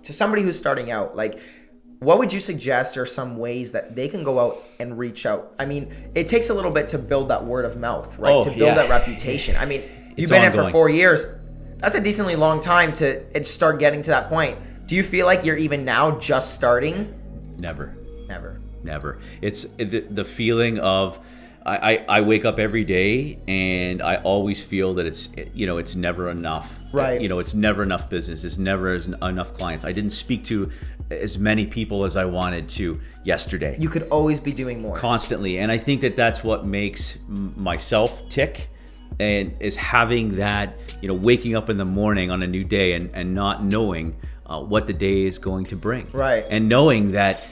to somebody who's starting out, like, what would you suggest are some ways that they can go out and reach out? I mean, it takes a little bit to build that word of mouth, right? To build that reputation. I mean, you've been in for 4 years. That's a decently long time to start getting to that point. Do you feel like you're even now just starting? Never. It's the feeling of, I wake up every day and I always feel that it's never enough. Right. It's never enough business. It's never enough clients. I didn't speak to as many people as I wanted to yesterday. You could always be doing more. Constantly. And I think that that's what makes myself tick, and is having that, waking up in the morning on a new day and not knowing what the day is going to bring. Right. And knowing that,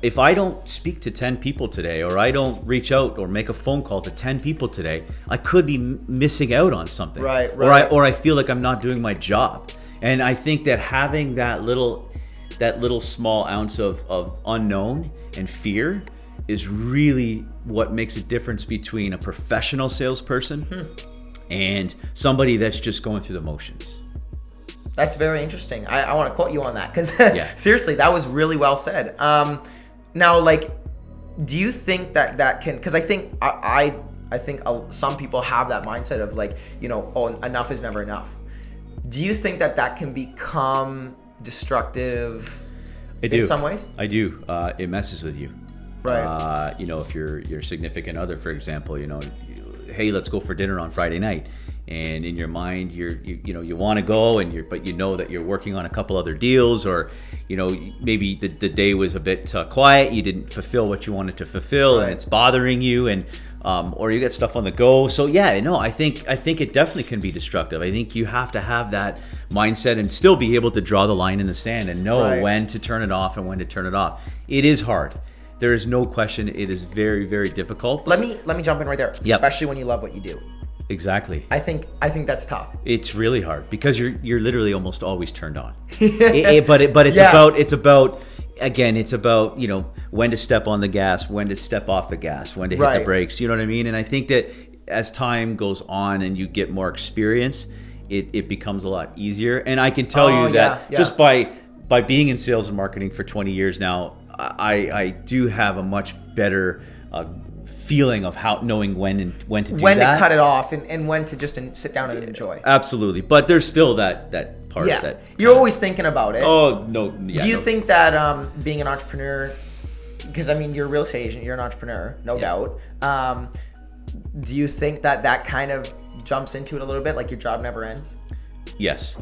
if I don't speak to 10 people today, or I don't reach out or make a phone call to 10 people today, I could be missing out on something. Right. Or I feel like I'm not doing my job. And I think that having that little small ounce of unknown and fear is really what makes a difference between a professional salesperson and somebody that's just going through the motions. That's very interesting. I want to quote you on that because seriously, that was really well said. Now, like, do you think that can? Because I think I think some people have that mindset of like, enough is never enough. Do you think that can become destructive in some ways? I do. It messes with you. Right. If your significant other, for example, hey, let's go for dinner on Friday night. And in your mind, you want to go, but you know that you're working on a couple other deals, or maybe the day was a bit quiet. You didn't fulfill what you wanted to fulfill, and it's bothering you, and or you get stuff on the go. So I think it definitely can be destructive. I think you have to have that mindset and still be able to draw the line in the sand and know when to turn it off and when to turn it off. It is hard. There is no question. It is very, very difficult. Let me jump in right there, especially when you love what you do. Exactly. I think that's tough. It's really hard because you're literally almost always turned on. It's about when to step on the gas, when to step off the gas, when to hit the brakes. You know what I mean? And I think that as time goes on and you get more experience, it becomes a lot easier. And I can tell you that just by being in sales and marketing for 20 years now, I do have a much better feeling of knowing when to do that. When to cut it off and when to just sit down and enjoy. Absolutely. But there's still that part of that. You're always thinking about it. Oh, no. Yeah, do you think that being an entrepreneur, because I mean, you're a real estate agent, you're an entrepreneur, no doubt. Do you think that kind of jumps into it a little bit, like your job never ends? Yes.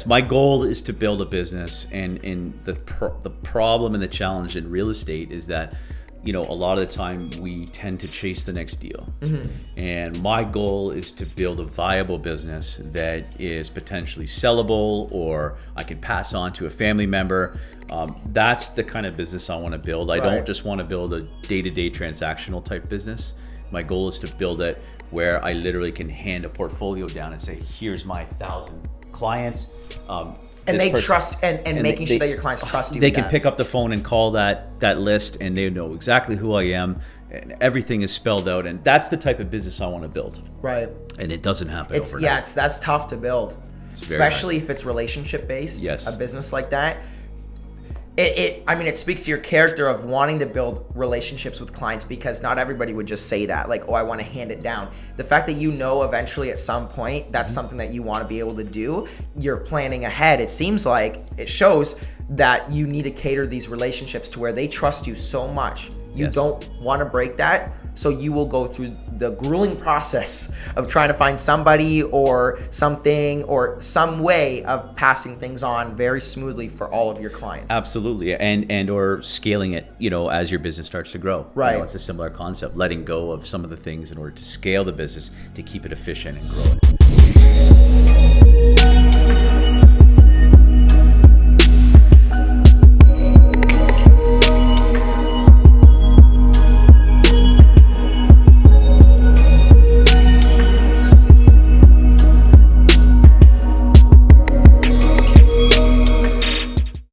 My goal is to build a business, and the problem and the challenge in real estate is that a lot of the time we tend to chase the next deal. Mm-hmm. And my goal is to build a viable business that is potentially sellable, or I can pass on to a family member. That's the kind of business I want to build. I don't just want to build a day-to-day transactional type business. My goal is to build it where I literally can hand a portfolio down and say, here's my 1,000 clients. And they trust, and making sure that your clients trust you. They can pick up the phone and call that list, and they know exactly who I am, and everything is spelled out. And that's the type of business I want to build. Right. And it doesn't happen overnight. That's tough to build, especially if it's relationship based. Yes. A business like that. It speaks to your character of wanting to build relationships with clients, because not everybody would just say that, like, oh, I want to hand it down. The fact that eventually at some point that's something that you want to be able to do, you're planning ahead. It seems like it shows that you need to cater these relationships to where they trust you so much. You don't want to break that, so you will go through the grueling process of trying to find somebody or something or some way of passing things on very smoothly for all of your clients. Absolutely, and or scaling it, as your business starts to grow. Right. It's a similar concept, letting go of some of the things in order to scale the business to keep it efficient and grow it.